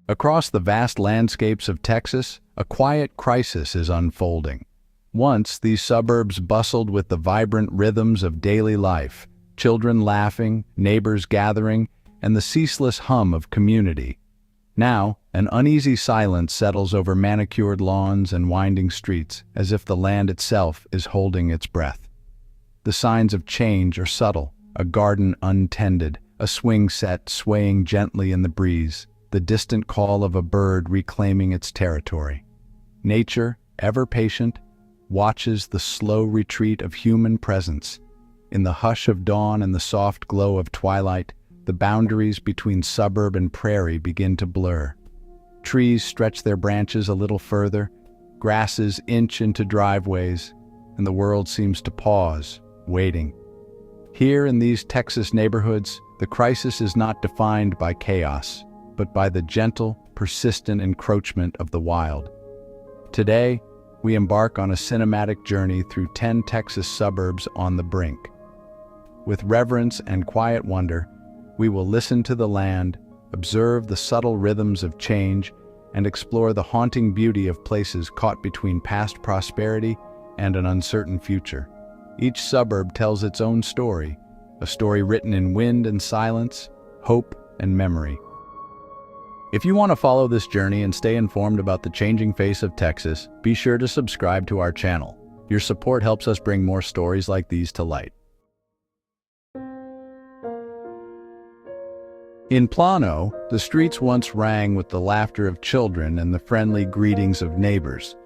Across the vast landscapes of Texas, a quiet crisis is unfolding. Once, these suburbs bustled with the vibrant rhythms of daily life, children laughing, neighbors gathering, and the ceaseless hum of community. Now, an uneasy silence settles over manicured lawns and winding streets, as if the land itself is holding its breath. The signs of change are subtle: a garden untended, a swing set swaying gently in the breeze, the distant call of a bird reclaiming its territory. Nature, ever patient, watches the slow retreat of human presence. In the hush of dawn and the soft glow of twilight, the boundaries between suburb and prairie begin to blur. Trees stretch their branches a little further, grasses inch into driveways, and the world seems to pause, waiting. Here in these Texas neighborhoods, the crisis is not defined by chaos, but by the gentle, persistent encroachment of the wild. Today, we embark on a cinematic journey through 10 Texas suburbs on the brink. With reverence and quiet wonder, we will listen to the land, observe the subtle rhythms of change, and explore the haunting beauty of places caught between past prosperity and an uncertain future. Each suburb tells its own story, a story written in wind and silence, hope and memory. If you want to follow this journey and stay informed about the changing face of Texas, be sure to subscribe to our channel. Your support helps us bring more stories like these to light. In Plano, the streets once rang with the laughter of children and the friendly greetings of neighbors.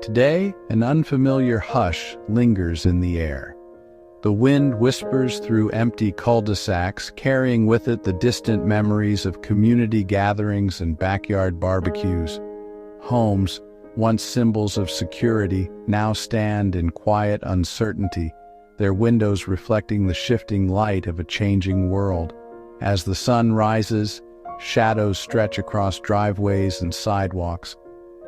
Today, an unfamiliar hush lingers in the air. The wind whispers through empty cul-de-sacs, carrying with it the distant memories of community gatherings and backyard barbecues. Homes, once symbols of security, now stand in quiet uncertainty, their windows reflecting the shifting light of a changing world. As the sun rises, shadows stretch across driveways and sidewalks.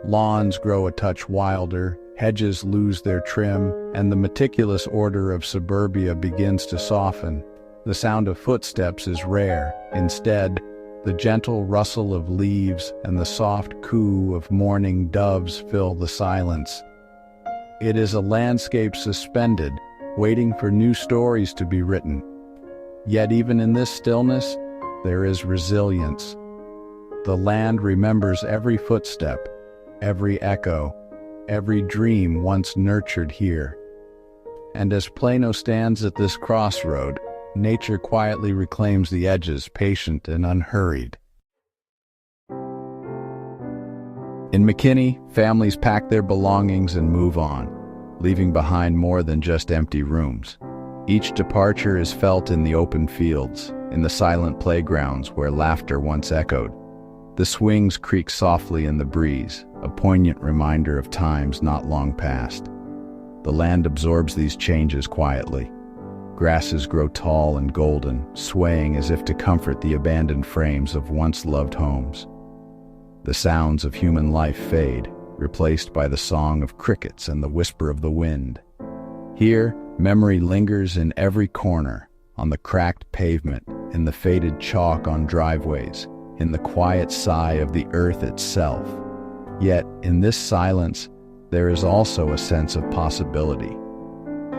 Lawns grow a touch wilder, hedges lose their trim, and the meticulous order of suburbia begins to soften. The sound of footsteps is rare. Instead, the gentle rustle of leaves and the soft coo of morning doves fill the silence. It is a landscape suspended, waiting for new stories to be written. Yet even in this stillness, there is resilience. The land remembers every footstep, every echo, every dream once nurtured here. And as Plano stands at this crossroad, nature quietly reclaims the edges, patient and unhurried. In McKinney, families pack their belongings and move on, leaving behind more than just empty rooms. Each departure is felt in the open fields, in the silent playgrounds where laughter once echoed. The swings creak softly in the breeze, a poignant reminder of times not long past. The land absorbs these changes quietly. Grasses grow tall and golden, swaying as if to comfort the abandoned frames of once-loved homes. The sounds of human life fade, replaced by the song of crickets and the whisper of the wind. Here, memory lingers in every corner, on the cracked pavement, in the faded chalk on driveways, in the quiet sigh of the earth itself. Yet, in this silence, there is also a sense of possibility.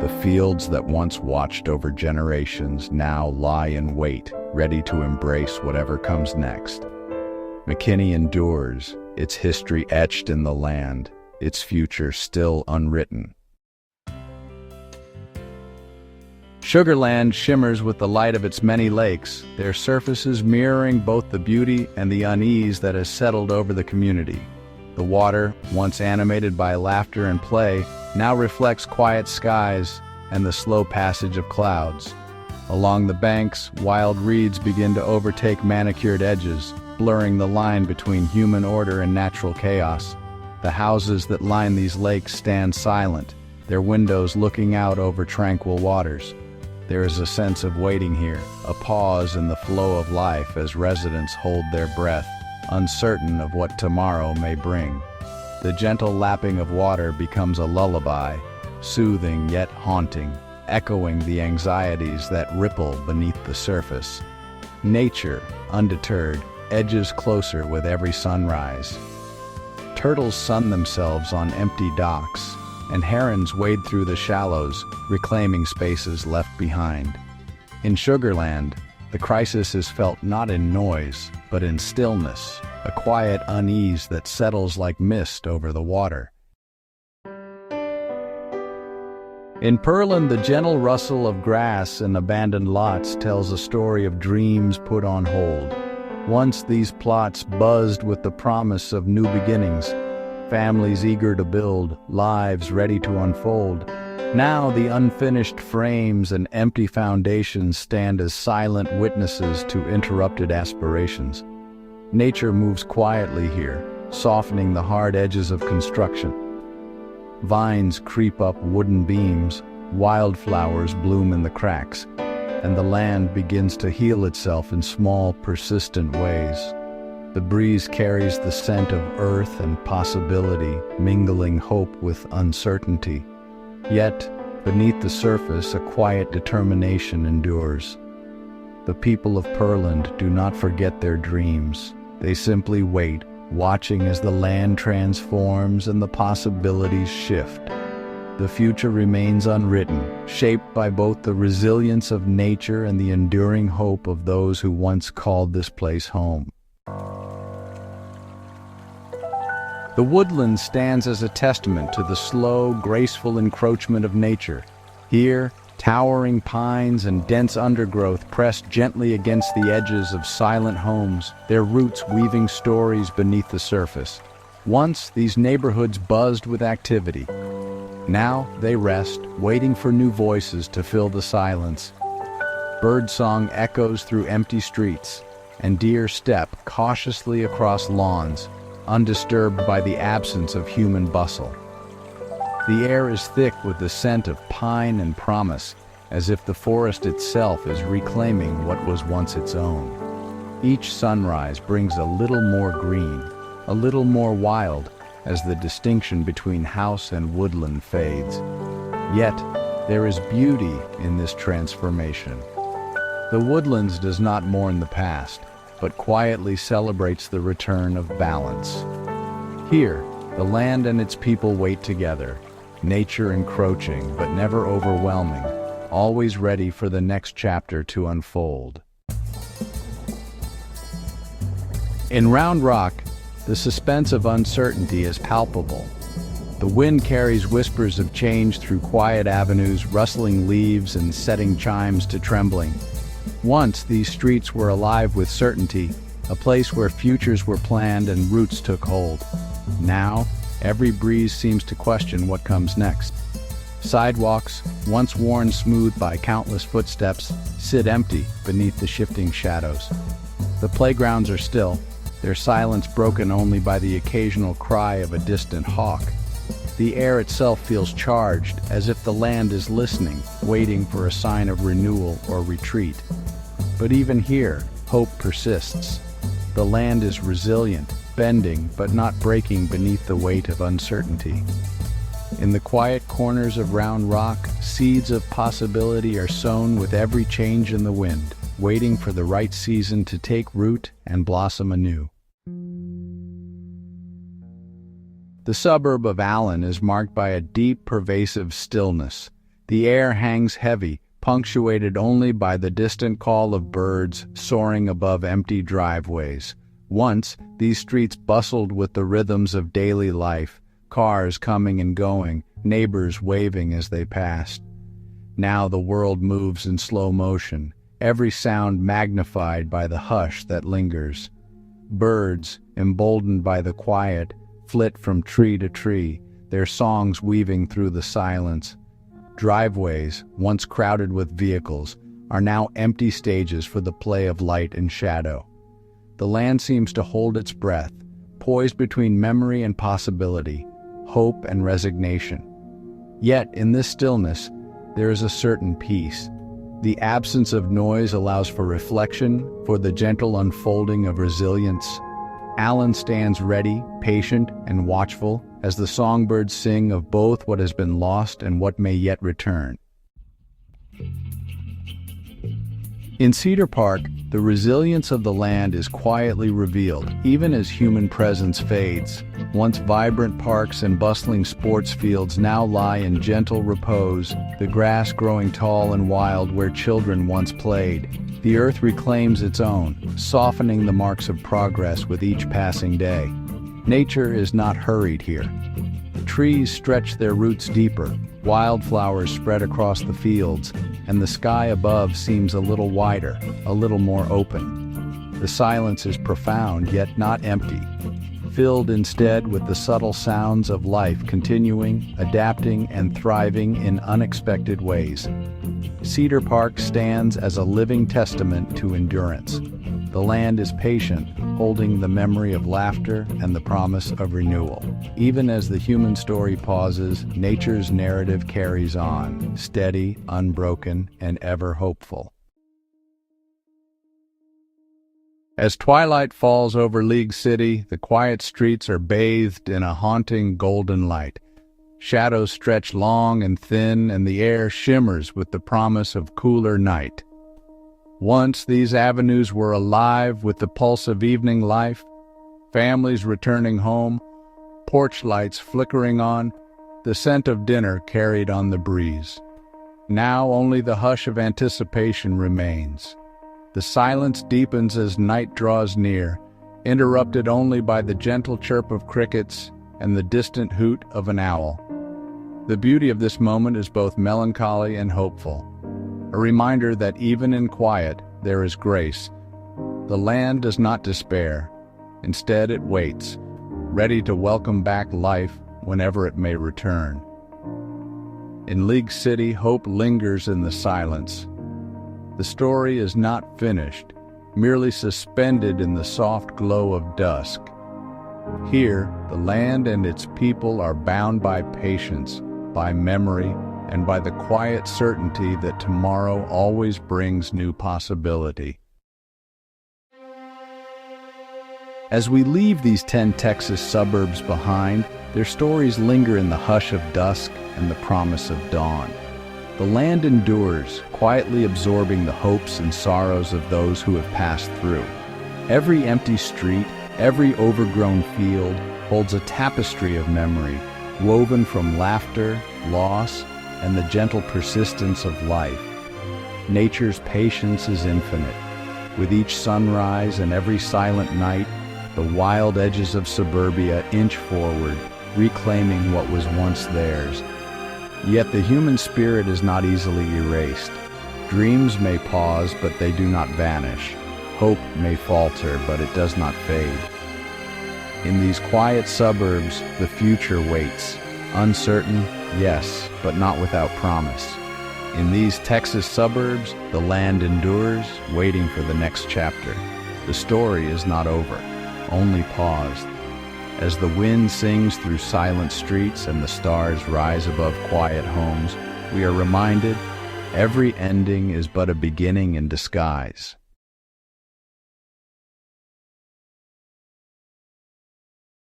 The fields that once watched over generations now lie in wait, ready to embrace whatever comes next. McKinney endures, its history etched in the land, its future still unwritten. Sugarland shimmers with the light of its many lakes, their surfaces mirroring both the beauty and the unease that has settled over the community. The water, once animated by laughter and play, now reflects quiet skies and the slow passage of clouds. Along the banks, wild reeds begin to overtake manicured edges, blurring the line between human order and natural chaos. The houses that line these lakes stand silent, their windows looking out over tranquil waters. There is a sense of waiting here, a pause in the flow of life as residents hold their breath, uncertain of what tomorrow may bring. The gentle lapping of water becomes a lullaby, soothing yet haunting, echoing the anxieties that ripple beneath the surface. Nature, undeterred, edges closer with every sunrise. Turtles sun themselves on empty docks, and herons wade through the shallows, reclaiming spaces left behind. In Sugarland, the crisis is felt not in noise, but in stillness, a quiet unease that settles like mist over the water. In Pearland, the gentle rustle of grass and abandoned lots tells a story of dreams put on hold. Once these plots buzzed with the promise of new beginnings, families eager to build, lives ready to unfold. Now the unfinished frames and empty foundations stand as silent witnesses to interrupted aspirations. Nature moves quietly here, softening the hard edges of construction. Vines creep up wooden beams, wildflowers bloom in the cracks, and the land begins to heal itself in small, persistent ways. The breeze carries the scent of earth and possibility, mingling hope with uncertainty. Yet, beneath the surface, a quiet determination endures. The people of Pearland do not forget their dreams. They simply wait, watching as the land transforms and the possibilities shift. The future remains unwritten, shaped by both the resilience of nature and the enduring hope of those who once called this place home. The woodland stands as a testament to the slow, graceful encroachment of nature. Here, towering pines and dense undergrowth press gently against the edges of silent homes, their roots weaving stories beneath the surface. Once, these neighborhoods buzzed with activity. Now, they rest, waiting for new voices to fill the silence. Birdsong echoes through empty streets, and deer step cautiously across lawns, undisturbed by the absence of human bustle. The air is thick with the scent of pine and promise, as if the forest itself is reclaiming what was once its own. Each sunrise brings a little more green, a little more wild, as the distinction between house and woodland fades. Yet, there is beauty in this transformation. The woodlands does not mourn the past, but quietly celebrates the return of balance. Here, the land and its people wait together, nature encroaching but never overwhelming, always ready for the next chapter to unfold. In Round Rock, the suspense of uncertainty is palpable. The wind carries whispers of change through quiet avenues, rustling leaves and setting chimes to trembling. Once, these streets were alive with certainty, a place where futures were planned and roots took hold. Now, every breeze seems to question what comes next. Sidewalks, once worn smooth by countless footsteps, sit empty beneath the shifting shadows. The playgrounds are still, their silence broken only by the occasional cry of a distant hawk. The air itself feels charged, as if the land is listening, waiting for a sign of renewal or retreat. But even here, hope persists. The land is resilient, bending but not breaking beneath the weight of uncertainty. In the quiet corners of Round Rock, seeds of possibility are sown with every change in the wind, waiting for the right season to take root and blossom anew. The suburb of Allen is marked by a deep, pervasive stillness. The air hangs heavy, punctuated only by the distant call of birds soaring above empty driveways. Once, these streets bustled with the rhythms of daily life, cars coming and going, neighbors waving as they passed. Now the world moves in slow motion, every sound magnified by the hush that lingers. Birds, emboldened by the quiet, flit from tree to tree, their songs weaving through the silence. Driveways, once crowded with vehicles, are now empty stages for the play of light and shadow. The land seems to hold its breath, poised between memory and possibility, hope and resignation. Yet, in this stillness, there is a certain peace. The absence of noise allows for reflection, for the gentle unfolding of resilience. Allen stands ready, patient, and watchful as the songbirds sing of both what has been lost and what may yet return. In Cedar Park, The resilience of the land is quietly revealed, even as human presence fades. Once vibrant parks and bustling sports fields now lie in gentle repose, the grass growing tall and wild where children once played. The earth reclaims its own, softening the marks of progress with each passing day. Nature is not hurried here. Trees stretch their roots deeper, wildflowers spread across the fields, and the sky above seems a little wider, a little more open. The silence is profound, yet not empty, filled instead with the subtle sounds of life continuing, adapting, and thriving in unexpected ways. Cedar Park stands as a living testament to endurance. The land is patient, holding the memory of laughter and the promise of renewal. Even as the human story pauses, nature's narrative carries on, steady, unbroken, and ever hopeful. As twilight falls over League City, the quiet streets are bathed in a haunting golden light. Shadows stretch long and thin, and the air shimmers with the promise of cooler night. Once these avenues were alive with the pulse of evening life, families returning home, porch lights flickering on, the scent of dinner carried on the breeze. Now only the hush of anticipation remains. The silence deepens as night draws near, interrupted only by the gentle chirp of crickets and the distant hoot of an owl. The beauty of this moment is both melancholy and hopeful. A reminder that even in quiet, there is grace. The land does not despair. Instead, it waits, ready to welcome back life whenever it may return. In League City, hope lingers in the silence. The story is not finished, merely suspended in the soft glow of dusk. Here, the land and its people are bound by patience, by memory, and by the quiet certainty that tomorrow always brings new possibility. As we leave these 10 Texas suburbs behind, their stories linger in the hush of dusk and the promise of dawn. The land endures, quietly absorbing the hopes and sorrows of those who have passed through. Every empty street, every overgrown field holds a tapestry of memory, woven from laughter, loss, and the gentle persistence of life. Nature's patience is infinite. With each sunrise and every silent night, the wild edges of suburbia inch forward, reclaiming what was once theirs. Yet the human spirit is not easily erased. Dreams may pause, but they do not vanish. Hope may falter, but it does not fade. In these quiet suburbs, the future waits. Uncertain, yes, but not without promise. In these Texas suburbs, the land endures, waiting for the next chapter. The story is not over, only paused. As the wind sings through silent streets and the stars rise above quiet homes, we are reminded every ending is but a beginning in disguise.